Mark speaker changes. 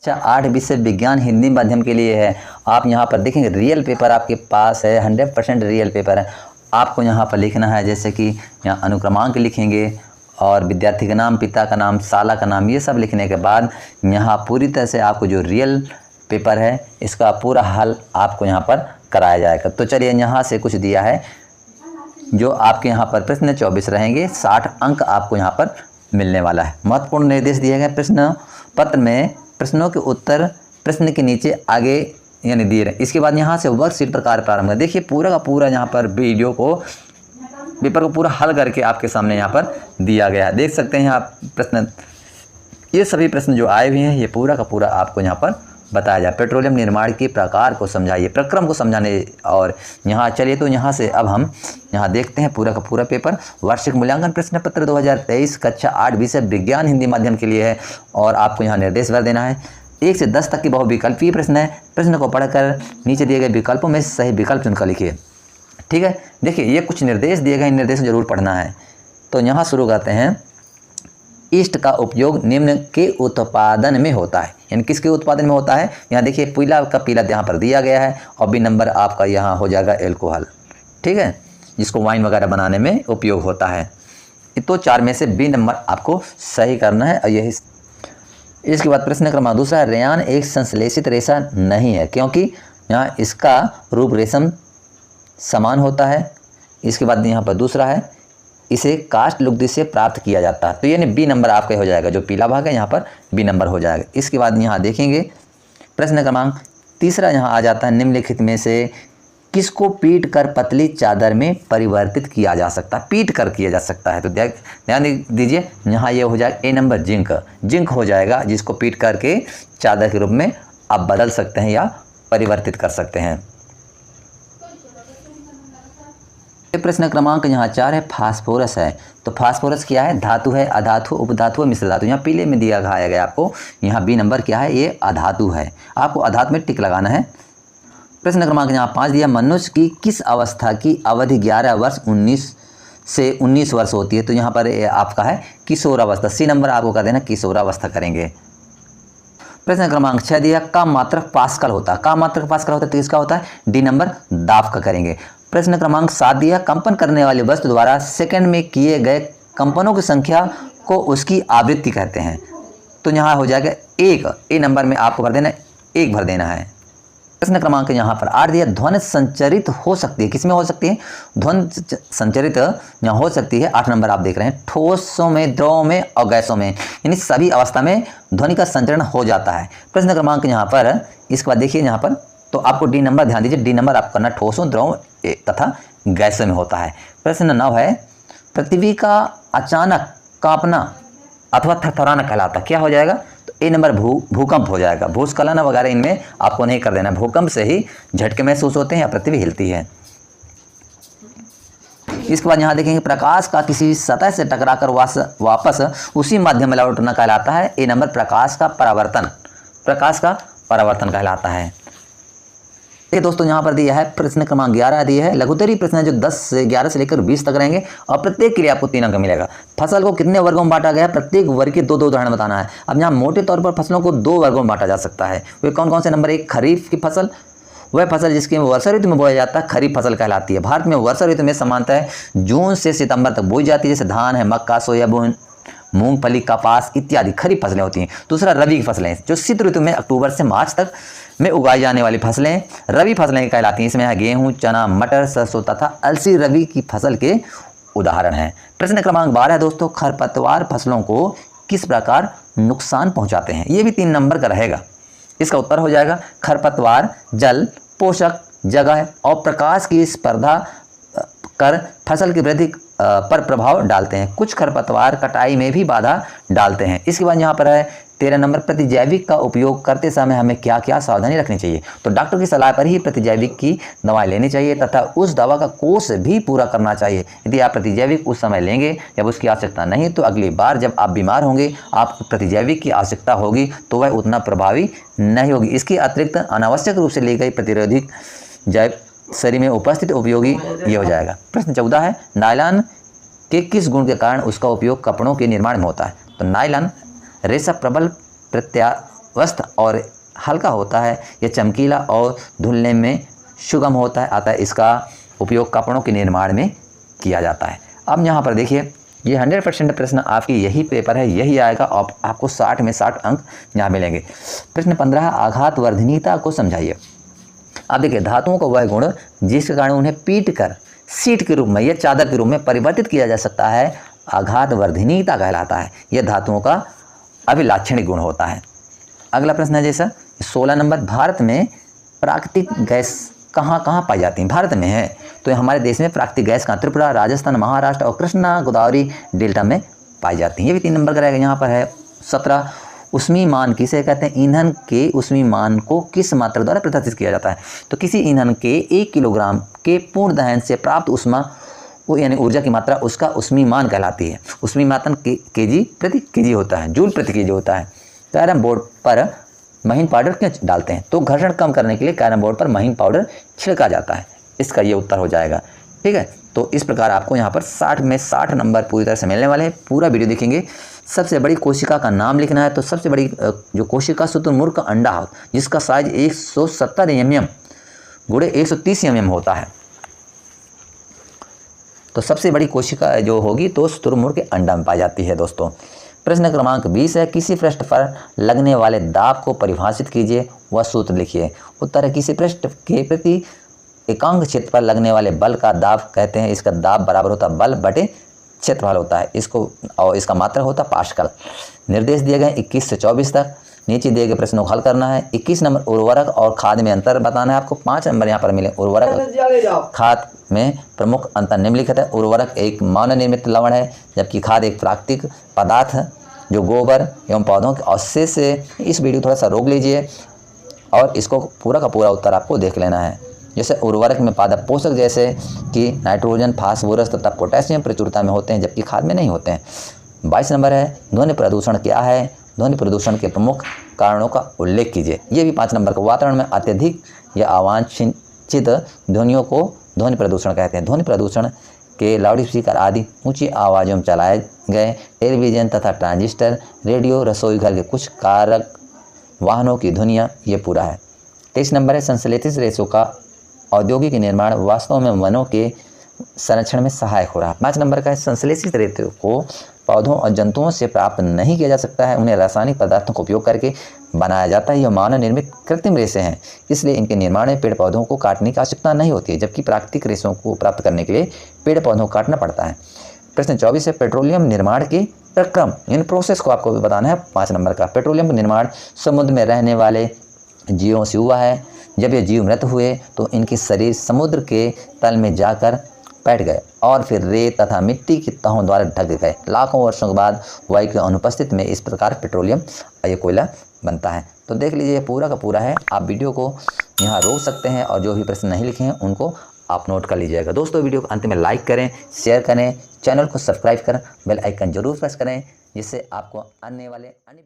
Speaker 1: अच्छा 8 विषय विज्ञान हिंदी माध्यम के लिए है। आप यहाँ पर देखेंगे रियल पेपर आपके पास है, 100% रियल पेपर है। आपको यहाँ पर लिखना है, जैसे कि यहाँ अनुक्रमांक लिखेंगे और विद्यार्थी का नाम, पिता का नाम, साला का नाम, ये सब लिखने के बाद यहाँ पूरी तरह से आपको जो रियल पेपर है इसका पूरा हल आपको यहाँ पर कराया जाएगा। तो चलिए यहाँ से कुछ दिया है जो आपके यहाँ पर प्रश्न 24 रहेंगे, 60 अंक आपको यहाँ पर मिलने वाला है। महत्वपूर्ण निर्देश दिए गए प्रश्न पत्र में प्रश्नों के उत्तर प्रश्न के नीचे आगे यानी दिए रहे। इसके बाद यहाँ से वर्कशीट पर कार्य प्रारंभ करें। देखिए पूरा का पूरा यहाँ पर वीडियो को पेपर को पूरा हल करके आपके सामने यहाँ पर दिया गया है। देख सकते हैं आप प्रश्न, ये सभी प्रश्न जो आए हुए हैं ये पूरा का पूरा आपको यहाँ पर बताया जाए। पेट्रोलियम निर्माण के प्रकार को समझाइए, प्रक्रम को समझाने। और यहाँ चलिए तो यहाँ से अब हम यहाँ देखते हैं पूरा का पूरा पेपर। वार्षिक मूल्यांकन प्रश्न पत्र 2023 कक्षा 8 विषय विज्ञान हिंदी माध्यम के लिए है और आपको यहाँ निर्देश भर देना है। 1 से 10 तक की बहुविकल्पीय प्रश्न है। प्रश्न को पढ़कर नीचे दिए गए विकल्पों में सही विकल्प चुनकर लिखिए। ठीक है, देखिए ये कुछ निर्देश दिए गए, इन निर्देश जरूर पढ़ना है। तो यहाँ शुरू करते हैं। ईस्ट का उपयोग निम्न के उत्पादन में होता है, यानी किसके उत्पादन में होता है। यहाँ देखिए पीला का पीला यहाँ पर दिया गया है और बी नंबर आपका यहाँ हो जाएगा एल्कोहल। ठीक है, जिसको वाइन वगैरह बनाने में उपयोग होता है। तो 4 में से बी नंबर आपको सही करना है। और यही इसके बाद प्रश्न क्रमांक दूसरा, रेयान एक संश्लेषित रेशा नहीं है क्योंकि यहाँ इसका रूप रेशम समान होता है। इसके बाद यहाँ पर दूसरा है, इसे काष्ठ लुगदी से प्राप्त किया जाता है। तो यानी बी नंबर आपका हो जाएगा, जो पीला भाग है यहाँ पर बी नंबर हो जाएगा। इसके बाद यहाँ देखेंगे प्रश्न क्रमांक तीसरा यहाँ आ जाता है, निम्नलिखित में से किसको पीट कर पतली चादर में परिवर्तित किया जा सकता है। पीट कर किया जा सकता है, तो ध्यान दीजिए यहाँ ये हो जाएगा ए नंबर जिंक। जिंक हो जाएगा, जिसको पीट करके चादर के रूप में आप बदल सकते हैं या परिवर्तित कर सकते हैं। प्रश्न क्रमांक यहाँ 4 है, फास्फोरस है। तो फास्फोरस क्या है, धातु है, अधातु, उपधातु, मिश्र धातु। यहाँ पीले में दिया गया आपको, यहाँ बी नंबर क्या है, ये अधातु है। आपको अधातु में टिक लगाना है। प्रश्न क्रमांक यहाँ 5 दिया, मनुष्य की किस अवस्था की अवधि 11 वर्ष 19 से 19 वर्ष होती है। तो यहाँ पर आपका है किशोरावस्था, सी नंबर आपको कर देना, किशोरावस्था करेंगे। प्रश्न क्रमांक 6 दिया, का मात्रक पास्कल होता है। का मात्रक पास्कल होता है तो किसका होता है, डी नंबर दाब का करेंगे। प्रश्न क्रमांक 7 दिया, कंपन करने वाली वस्तु द्वारा सेकंड में किए गए कंपनों की संख्या को उसकी आवृत्ति कहते हैं। तो यहाँ हो जाएगा 1, ए नंबर में आपको भर देना, 1 भर देना है। प्रश्न क्रमांक यहाँ पर 8 दिया, ध्वनि संचरित हो सकती है। किसमें हो सकती है, ध्वनि संचरित यहाँ हो सकती है। 8 नंबर आप देख रहे हैं, ठोसों में, द्रव में और गैसों में, यानी सभी अवस्था में ध्वनि का संचरण हो जाता है। प्रश्न क्रमांक यहाँ पर इसके बाद देखिए यहाँ पर, तो आपको डी नंबर ध्यान दीजिए, डी नंबर आपको करना ठोसों, द्रव तथा गैसों में होता है। प्रश्न 9 है, पृथ्वी का अचानक कांपना अथवा थरथराना कहलाता, क्या हो जाएगा, तो ए नंबर भूकंप हो जाएगा। भूस्खलन वगैरह इनमें आपको नहीं कर देना, भूकंप से ही झटके महसूस होते हैं या पृथ्वी हिलती है। इसके बाद यहाँ देखेंगे, प्रकाश का किसी सतह से टकराकर वापस उसी माध्यम में लौटना कहलाता है। ए नंबर प्रकाश का परावर्तन, प्रकाश का परावर्तन कहलाता है। ये दोस्तों यहाँ पर दिया है प्रश्न क्रमांक 11 दिया है, लघुत्तरीय प्रश्न है जो 10 से 11 से लेकर 20 तक रहेंगे और प्रत्येक के लिए आपको 3 अंक मिलेगा। फसल को कितने वर्गों में बांटा गया है, प्रत्येक वर्ग के 2 उदाहरण बताना है। अब यहाँ मोटे तौर पर फसलों को 2 वर्गों में बांटा जा सकता है। वे कौन कौन से, नंबर 1 खरीफ की फसल, वह फसल जिसकी वर्षा ऋतु में बोया जाता है खरीफ फसल कहलाती है। भारत में वर्षा ऋतु में सामान्यतः जून से सितंबर तक बोई जाती है, जैसे धान है, मक्का, सोयाबीन, मूंगफली, कपास इत्यादि खरीफ फसलें होती हैं। दूसरा रबी की फसलें, जो शीत ऋतु में अक्टूबर से मार्च तक में उगाई जाने वाली फसलें रबी फसलें कहलाती हैं। इसमें है गेहूं, चना, मटर, सरसों तथा अलसी रबी की फसल के उदाहरण हैं। प्रश्न क्रमांक 12 दोस्तों, खरपतवार फसलों को किस प्रकार नुकसान पहुंचाते हैं। ये भी 3 नंबर का रहेगा। इसका उत्तर हो जाएगा, खरपतवार जल, पोषक, जगह और प्रकाश की स्पर्धा कर फसल की वृद्धि पर प्रभाव डालते हैं। कुछ खरपतवार कटाई में भी बाधा डालते हैं। इसके बाद यहाँ पर है 13 नंबर, प्रतिजैविक का उपयोग करते समय हमें क्या क्या सावधानी रखनी चाहिए। तो डॉक्टर की सलाह पर ही प्रतिजैविक की दवाएं लेनी चाहिए तथा उस दवा का कोर्स भी पूरा करना चाहिए। यदि आप प्रतिजैविक उस समय लेंगे जब उसकी आवश्यकता नहीं, तो अगली बार जब आप बीमार होंगे, आपको प्रतिजैविक की आवश्यकता होगी तो वह उतना प्रभावी नहीं होगी। इसके अतिरिक्त अनावश्यक रूप से ली गई प्रतिरोधक जैव शरीर में उपस्थित उपयोगी ये हो जाएगा। प्रश्न 14 है, नायलॉन के किस गुण के कारण उसका उपयोग कपड़ों के निर्माण में होता है। तो नायलॉन रेशा प्रबल स्वस्थ और हल्का होता है। यह चमकीला और धुलने में सुगम होता है, अतः इसका उपयोग कपड़ों के निर्माण में किया जाता है। अब यहाँ पर देखिए, ये 100% प्रश्न आपकी यही पेपर है, यही आएगा और आपको 60 में 60 अंक यहाँ मिलेंगे। प्रश्न 15, आघात वर्धनीयता को समझाइए। अब देखिए, धातुओं का वह गुण जिसके कारण उन्हें पीट कर सीट के रूप में या चादर के रूप में परिवर्तित किया जा सकता है, आघात वर्धनीयता कहलाता है। यह धातुओं का अभिलाक्षणिक गुण होता है। अगला प्रश्न है जैसा 16 नंबर, भारत में प्राकृतिक गैस कहाँ कहाँ पाई जाती है? भारत में है तो हमारे देश में प्राकृतिक गैस कहाँ? त्रिपुरा, राजस्थान, महाराष्ट्र और कृष्णा गोदावरी डेल्टा में पाई जाती है। ये भी 3 नंबर का रहेगा। यहाँ पर है 17, ऊष्मीमान किसे कहते हैं? ईंधन के ऊष्मीमान को किस मात्रा द्वारा प्रदर्शित किया जाता है? तो किसी ईंधन के 1 किलोग्राम के पूर्ण दहन से प्राप्त ऊष्मा वो यानी ऊर्जा की मात्रा उसका ऊष्मीमान कहलाती है। ऊष्मीमान केजी प्रति केजी होता है, जूल प्रति केजी होता है। कैरम बोर्ड पर महीन पाउडर क्यों डालते हैं? तो घर्षण कम करने के लिए कैरम बोर्ड पर महीन पाउडर छिड़का जाता है। इसका ये उत्तर हो जाएगा। ठीक है, तो इस प्रकार आपको यहाँ पर 60 में 60 नंबर पूरी तरह से मिलने वाले हैं। पूरा वीडियो देखेंगे। सबसे बड़ी कोशिका का नाम लिखना है। तो सबसे बड़ी जो कोशिका शुतुरमुर्ग का अंडा हो जिसका साइज 170 mm गुणे 130 mm होता है, तो सबसे बड़ी कोशिका जो होगी तो शुतुरमुर्ग के अंडा में पाई जाती है दोस्तों। प्रश्न क्रमांक 20 है, किसी पृष्ठ पर लगने वाले दाब को परिभाषित कीजिए, वह सूत्र लिखिए। उत्तर है, किसी पृष्ठ के प्रति एकांक क्षेत्र पर लगने वाले बल का दाब कहते हैं। इसका दाब बराबर होता है बल बटे क्षेत्रफल होता है इसको, और इसका मात्रा होता है पास्कल। निर्देश दिए गए 21 से 24 तक। नीचे दिए गए प्रश्नों को हल करना है। 21 नंबर, उर्वरक और खाद में अंतर बताना है आपको। 5 नंबर यहाँ पर मिले। उर्वरक खाद में प्रमुख अंतर निम्नलिखित है। उर्वरक एक मानव निर्मित लवण है, जबकि खाद एक प्राकृतिक पदार्थ है जो गोबर एवं पौधों के अवशेष से। इस वीडियो थोड़ा सा रोक लीजिए और इसको पूरा का पूरा उत्तर आपको देख लेना है। जैसे उर्वरक में पादप पोषक जैसे कि नाइट्रोजन, फास्फोरस तथा पोटेशियम प्रचुरता में होते हैं, जबकि खाद में नहीं होते हैं। 22 नंबर है, ध्वनि प्रदूषण क्या है? ध्वनि प्रदूषण के प्रमुख कारणों का उल्लेख कीजिए। ये भी 5 नंबर का। वातावरण में अत्यधिक या अवांछित ध्वनियों को ध्वनि प्रदूषण कहते हैं। ध्वनि प्रदूषण के लाउड स्पीकर आदि ऊंची आवाज़ों में चलाए गए टेलीविज़न तथा ट्रांजिस्टर, रेडियो, रसोई घर के कुछ कारक, वाहनों की ध्वनियाँ, ये पूरा है। 23 नंबर है, संश्लेषित रेशों का औद्योगिक निर्माण वास्तव में वनों के संरक्षण में सहायक हो रहा है। 5 नंबर का है, संश्लेषित रेशों को पौधों और जंतुओं से प्राप्त नहीं किया जा सकता है, उन्हें रासायनिक पदार्थों का उपयोग करके बनाया जाता है। यह मानव निर्मित कृत्रिम रेशे हैं, इसलिए इनके निर्माण में पेड़ पौधों को काटने की आवश्यकता नहीं होती है, जबकि प्राकृतिक रेशों को प्राप्त करने के लिए पेड़ पौधों को काटना पड़ता है। प्रश्न 24 है, पेट्रोलियम निर्माण के प्रक्रम इन प्रोसेस को आपको बताना है। 5 नंबर का, पेट्रोलियम निर्माण समुद्र में रहने वाले जीवों से हुआ है। जब ये जीव मृत हुए तो इनके शरीर समुद्र के तल में जाकर बैठ गए और फिर रेत तथा मिट्टी की तहों द्वारा ढक गए। लाखों वर्षों के बाद वायु के अनुपस्थित में इस प्रकार पेट्रोलियम ये कोयला बनता है। तो देख लीजिए, पूरा का पूरा है। आप वीडियो को यहाँ रोक सकते हैं और जो भी प्रश्न नहीं लिखे हैं उनको आप नोट कर लीजिएगा। दोस्तों, वीडियो को अंत में लाइक करें, शेयर करें, चैनल को सब्सक्राइब करें, बेल आइकन जरूर प्रेस करें, जिससे आपको आने वाले अन्य